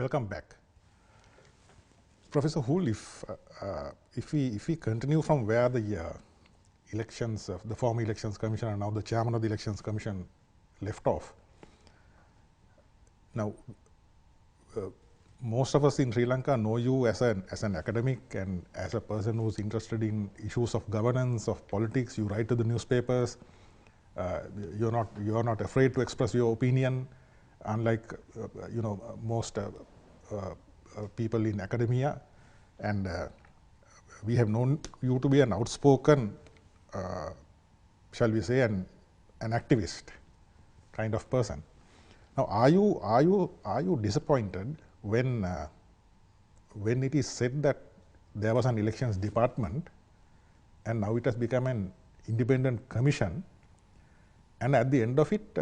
welcome back. Professor Houle, if we continue from where the elections, the former Elections Commission and now the chairman of the Elections Commission left off, now most of us in Sri Lanka know you as an academic and as a person who's interested in issues of governance, of politics. You write to the newspapers. You're not afraid to express your opinion, unlike most people in academia. And we have known you to be an outspoken, shall we say, an activist kind of person. Now, are you disappointed when it is said that there was an elections department and now it has become an independent commission, and at the end of it,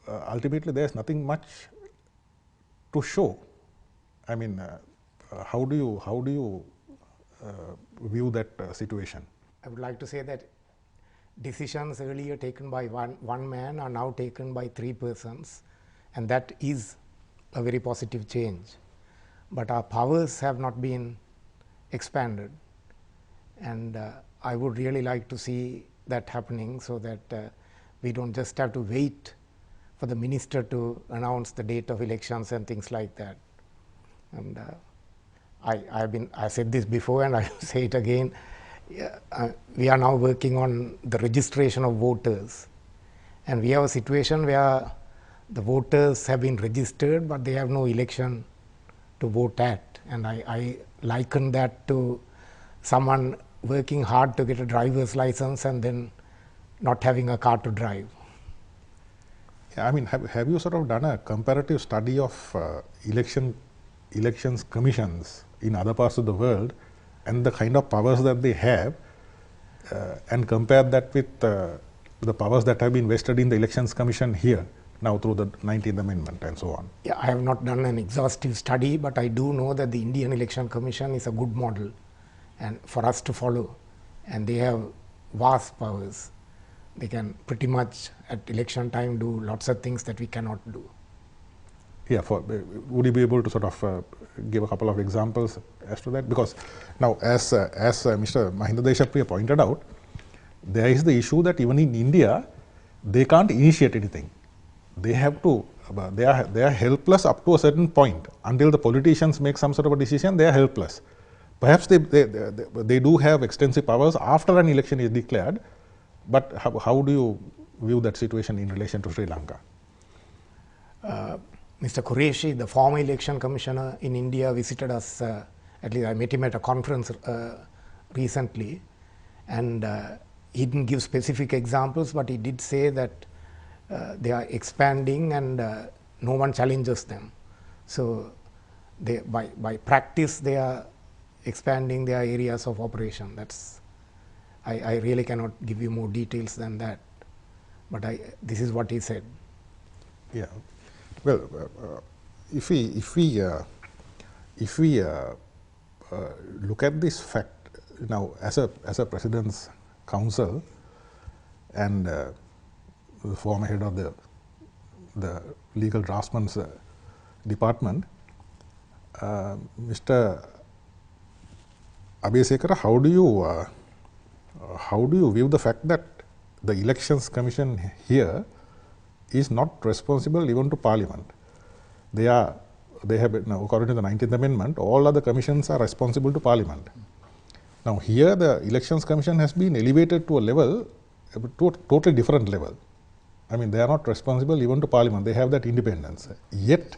ultimately there is nothing much to show? I mean, how do you view that situation? I would like to say that decisions earlier taken by one man are now taken by 3 persons, and that is a very positive change. But our powers have not been expanded, and I would really like to see that happening, so that we don't just have to wait for the minister to announce the date of elections and things like that. And I said this before and I will say it again. We are now working on the registration of voters, and we have a situation where the voters have been registered, but they have no election to vote at. And I liken that to someone working hard to get a driver's license and then not having a car to drive. Yeah, I mean, have you sort of done a comparative study of elections commissions in other parts of the world and the kind of powers that they have, and compare that with the powers that have been vested in the Elections Commission here now through the 19th Amendment and so on? Yeah, I have not done an exhaustive study, but I do know that the Indian Election Commission is a good model and for us to follow, and they have vast powers. They can pretty much at election time do lots of things that we cannot do. Yeah, would you be able to sort of give a couple of examples as to that? Because now, as Mr. Mahinda Deshapriya pointed out, there is the issue that even in India, they can't initiate anything. They have to, they are helpless up to a certain point. Until the politicians make some sort of a decision, they are helpless. Perhaps they do have extensive powers after an election is declared, but how do you view that situation in relation to Sri Lanka? Mr. Qureshi, the former election commissioner in India, visited us, at least I met him at a conference recently, and he didn't give specific examples, but he did say that they are expanding and no one challenges them. So they, by practice, they are expanding their areas of operation. That's, I really cannot give you more details than that, but this is what he said. Yeah. Well, if we look at this fact now as a President's Council and the former head of the legal draftsman's department, Mr. Abeysekara, how do you view the fact that the Elections Commission here is not responsible even to Parliament? They have, now, according to the 19th Amendment, all other commissions are responsible to Parliament. Now, here the Elections Commission has been elevated to a level, to a totally different level. I mean, they are not responsible even to Parliament. They have that independence. Yet,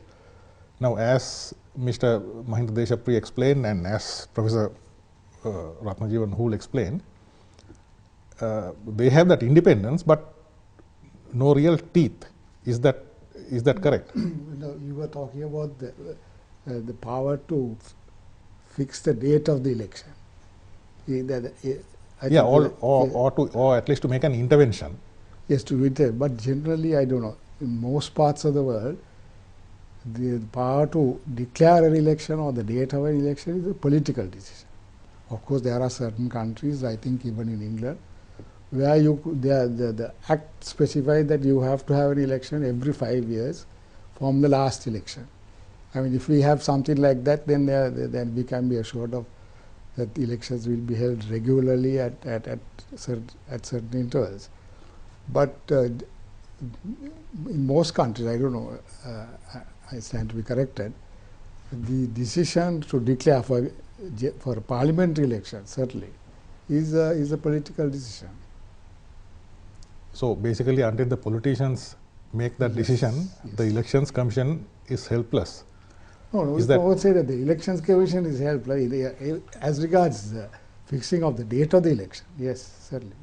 now, as Mr. Mahinda Deshapriya explained and as Professor Ratnajeevan Houle explained, they have that independence, but no real teeth. Is that correct? No, you were talking about the power to fix the date of the election. Yeah, or at least to make an intervention. Yes, to intervene. But generally, I don't know. In most parts of the world, the power to declare an election or the date of an election is a political decision. Of course, there are certain countries, I think even in England, where the act specifies that you have to have an election every 5 years from the last election. I mean, if we have something like that, then we can be assured of that elections will be held regularly at certain intervals. But in most countries, I don't know, I stand to be corrected, the decision to declare for a parliamentary election certainly is a political decision. So basically, until the politicians make that decision, the Elections Commission is helpless. No, Is we that- would say that the Elections Commission is helpless as regards the fixing of the date of the election. Yes, certainly.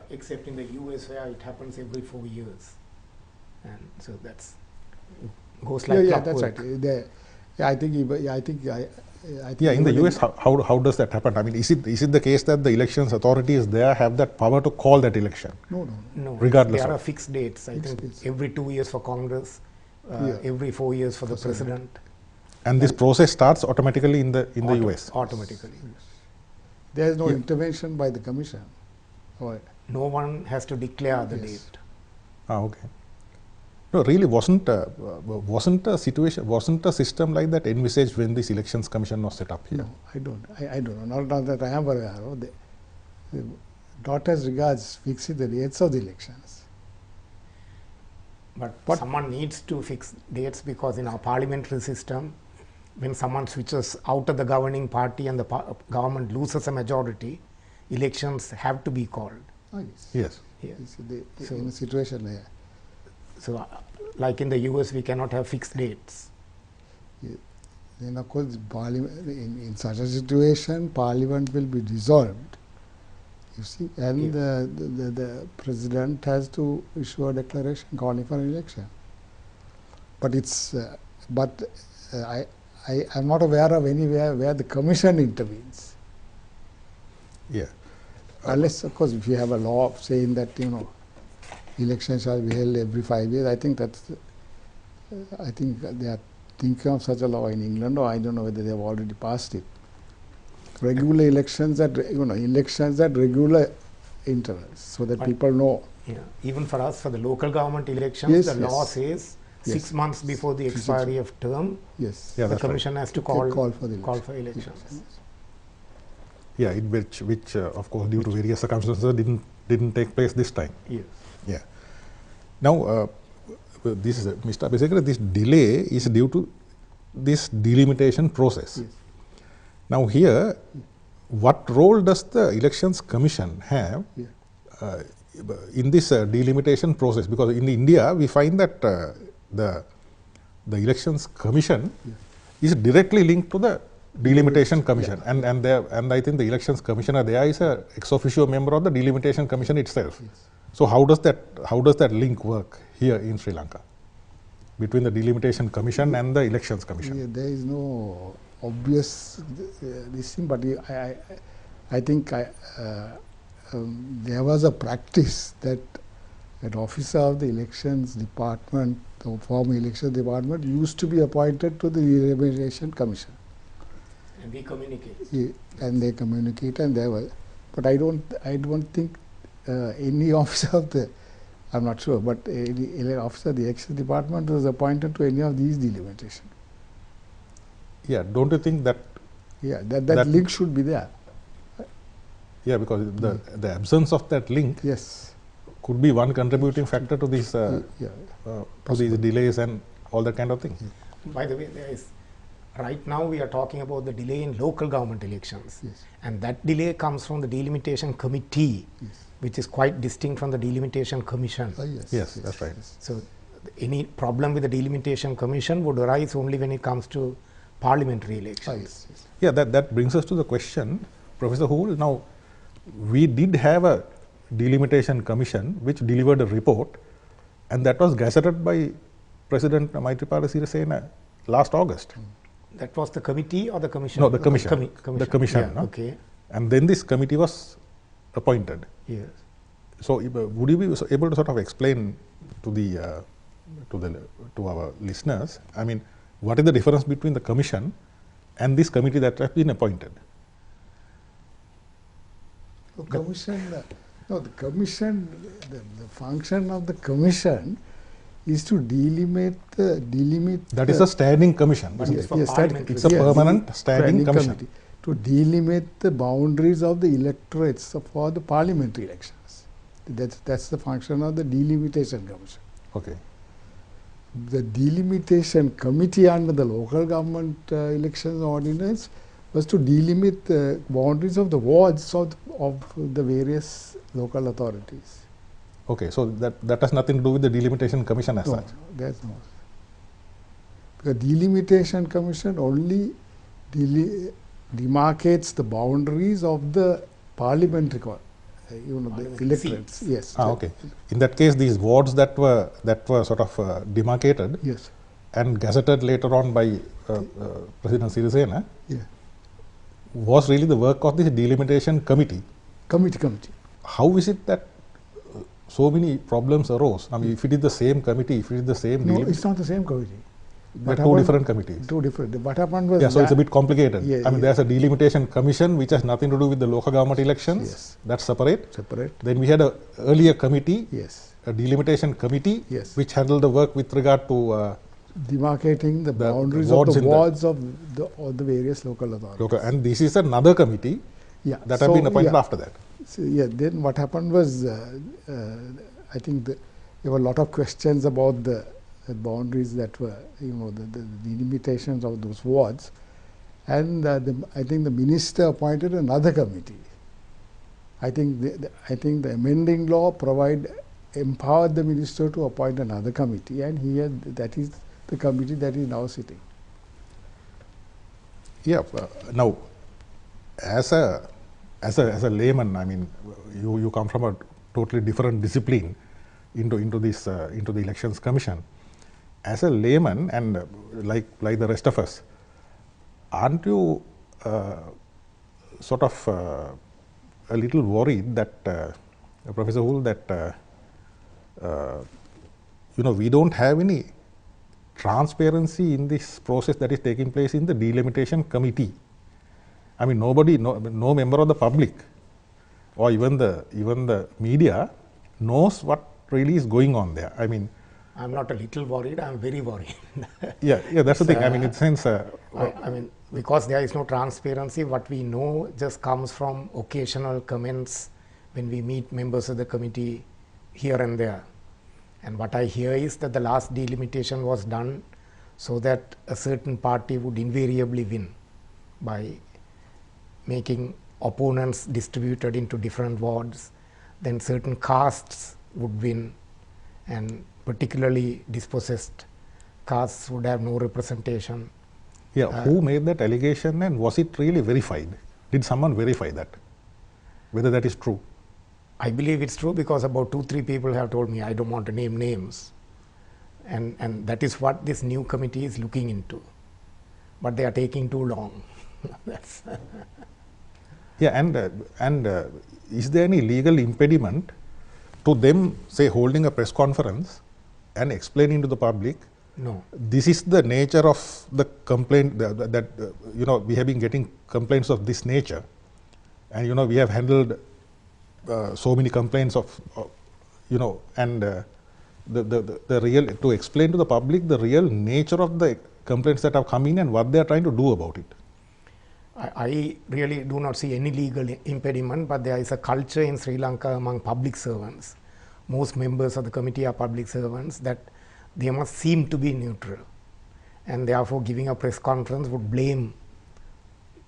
Except in the US where it happens every 4 years. And so that's goes like Yeah, that's clockwork. right. I think Yeah, in the even US, how does that happen? I mean, is it the case that the elections authorities there have that power to call that election? No. No, Regardless there of- are fixed dates. I Fixed think dates. every 2 years for Congress, every 4 years for the president. And this process starts automatically in the US. Automatically. There is no Yeah. intervention by the commission. Or No one has to declare the Yes. date. Okay. No, really wasn't a system like that envisaged when this Elections Commission was set up here? no, I don't know. Not that I am aware of. Not as regards fixing the dates of the elections. But But- someone needs to fix dates because in our parliamentary system, when someone switches out of the governing party and the government loses a majority, elections have to be called. Oh, yes. Yes. Yeah. So in a situation like So, like in the US, we cannot have fixed dates. then of course in such a situation, Parliament will be dissolved. You see, and the president has to issue a declaration calling for an election. But I am not aware of anywhere where the commission intervenes. Yeah. Unless, of course, if you have a law saying that elections shall be held every 5 years, I think they are thinking of such a law in England, or I don't know whether they have already passed it. Regular elections at regular intervals, so that But- people know. Yeah. Even for us, for the local government elections, Yes, the law yes. says Yes. 6 months before the expiry of term, Yes. Yeah, the that's right. commission has to Call call for the call election. for elections. Yes. Yeah, which of course due to various circumstances didn't take place this time. Yes. Yeah. Now, this is Mr. Abhisekara, this delay is due to this delimitation process. Yes. Now here, what role does the Elections Commission have Yeah. in this delimitation process? Because in India, we find that the Elections Commission is directly linked to the Delimitation Commission, and I think the Elections Commissioner there is a ex officio member of the Delimitation Commission itself. Yes. So how does that link work here in Sri Lanka between the Delimitation Commission and the Elections Commission? Yeah, there is no obvious this thing, but I think there was a practice that an officer of the elections department, the former elections department, used to be appointed to the Delimitation Commission. And we communicate. And they communicate, and there was, but I don't think any officer of the, I'm not sure, but any officer of the election department was appointed to any of these delimitation. Yeah, don't you think that? Yeah, that link should be there. Yeah, because the absence of that link Yes. could be one contributing factor to these Yeah. to these delays and all that kind of thing. By the way, right now we are talking about the delay in local government elections. Yes. And that delay comes from the Delimitation Committee, Yes. which is quite distinct from the Delimitation Commission. Yes. Yes, that's right. So, any problem with the Delimitation Commission would arise only when it comes to parliamentary elections. Yes. Yeah, that brings us to the question, Professor Hool. Now, we did have a Delimitation Commission which delivered a report, and that was gazetted by President Maithripala Sirisena last August. That was the committee or the commission? No, the commission. Commission. The commission, Yeah, no? okay. And then this committee was appointed. Yes. So, would you be able to sort of explain to our listeners, I mean, what is the difference between the commission and this committee that has been appointed? The commission, the function of the commission is to delimit That is a standing commission. But isn't it's it? for yes, parliamentary It's a permanent standing commission. committee to delimit the boundaries of the electorates for the parliamentary elections. That's the function of the delimitation commission. Okay. The delimitation committee under the local government elections ordinance was to delimit the boundaries of the wards of the various local authorities. Okay, so that has nothing to do with the delimitation commission as No, such. that's not. The delimitation commission only demarcates the boundaries of the parliamentary, the electorates. Yes. Okay. In that case, these wards that were sort of demarcated Yes. and gazetted later on by President Sirisena Yeah. was really the work of this delimitation committee. Committee. How is it that so many problems arose? I mean, if it is the same committee, if it is the same No, it's not the same committee. they're two different committees. Two different. What happened was Yeah, so it's a bit complicated. Yeah, I mean, yeah. there's a delimitation commission which has nothing to do with the local government elections. Yes. That's separate. separate. Then we had a earlier committee, Yes. a delimitation committee, Yes. which handled the work with regard to Demarcating the boundaries wards of in the the- wards of the various local authorities. local. And this is another committee Yeah. that have been appointed yeah. after that. So, yeah, then what happened was, I think there were a lot of questions about the boundaries that were, the delimitations of those wards, and I think the minister appointed another committee. I think the amending law empowered the minister to appoint another committee, and that is the committee that is now sitting. Yeah. Now, as a layman, I mean, you come from a totally different discipline into the elections commission. As a layman, and like the rest of us, aren't you sort of a little worried that Professor Hull, that we don't have any transparency in this process that is taking place in the delimitation committee? I mean, no member of the public or even the media knows what really is going on there. I mean, I'm not a little worried, I'm very worried. yeah, that's the thing. I mean, in sense, I mean, because there is no transparency, what we know just comes from occasional comments when we meet members of the committee here and there. And what I hear is that the last delimitation was done so that a certain party would invariably win by making opponents distributed into different wards. Then certain castes would win, and particularly dispossessed castes would have no representation. yeah, who made that allegation, and was it really verified? Did someone verify that, whether that is true? I believe it's true because about 2-3 people have told me. I don't want to name names, and that is what this new committee is looking into, but they are taking too long. That's Yeah, and is there any legal impediment to them, say, holding a press conference and explaining to the public, no. this is the nature of the complaint that we have been getting complaints of this nature, and we have handled so many complaints of and the real, to explain to the public the real nature of the complaints that have come in and what they are trying to do about it. I really do not see any legal impediment, but there is a culture in Sri Lanka among public servants. Most members of the committee are public servants, that they must seem to be neutral, and therefore giving a press conference would blame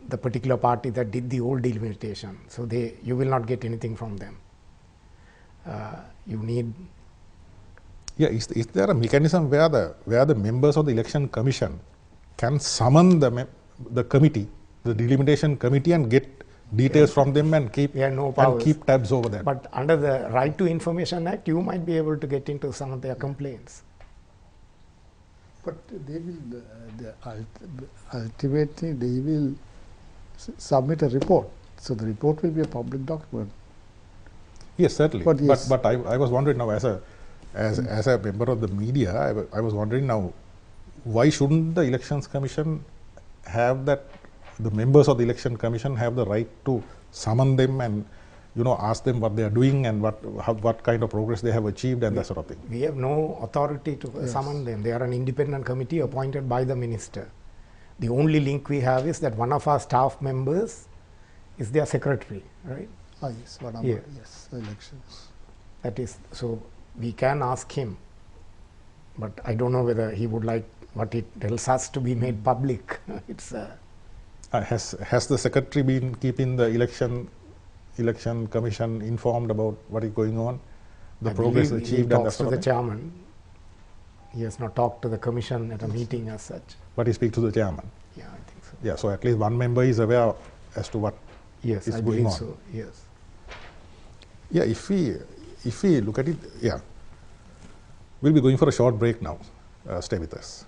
the particular party that did the old delimitation. So you will not get anything from them. You need. Yeah, is there a mechanism where the members of the election commission can summon the committee, the delimitation committee, and get details from them and keep no powers. and keep tabs over that? But under the Right to Information Act, you might be able to get into some of their complaints. But they will, ultimately, they will submit a report. So the report will be a public document. Yes, certainly. But yes. But I was wondering now, as a member of the media, I was wondering now, why shouldn't the Elections Commission have that? The members of the Election Commission have the right to summon them ask them what they are doing and what kind of progress they have achieved and that sort of thing. We have no authority to summon them. They are an independent committee appointed by the minister. The only link we have is that one of our staff members is their secretary, right? Yes, whatever. Yeah. Yes, elections. That is, so we can ask him, but I don't know whether he would like what it tells us to be made public. It's Has the secretary been keeping the election commission informed about what is going on, the I progress believe achieved he and that talks to sort the of thing? chairman. He has not talked to the commission at a meeting as such. But he speaks to the chairman. Yeah, I think so. Yeah, so at least one member is aware as to what Yes, is I going believe on. so. Yes. Yeah, if we look at it, yeah, we'll be going for a short break now. Stay with us.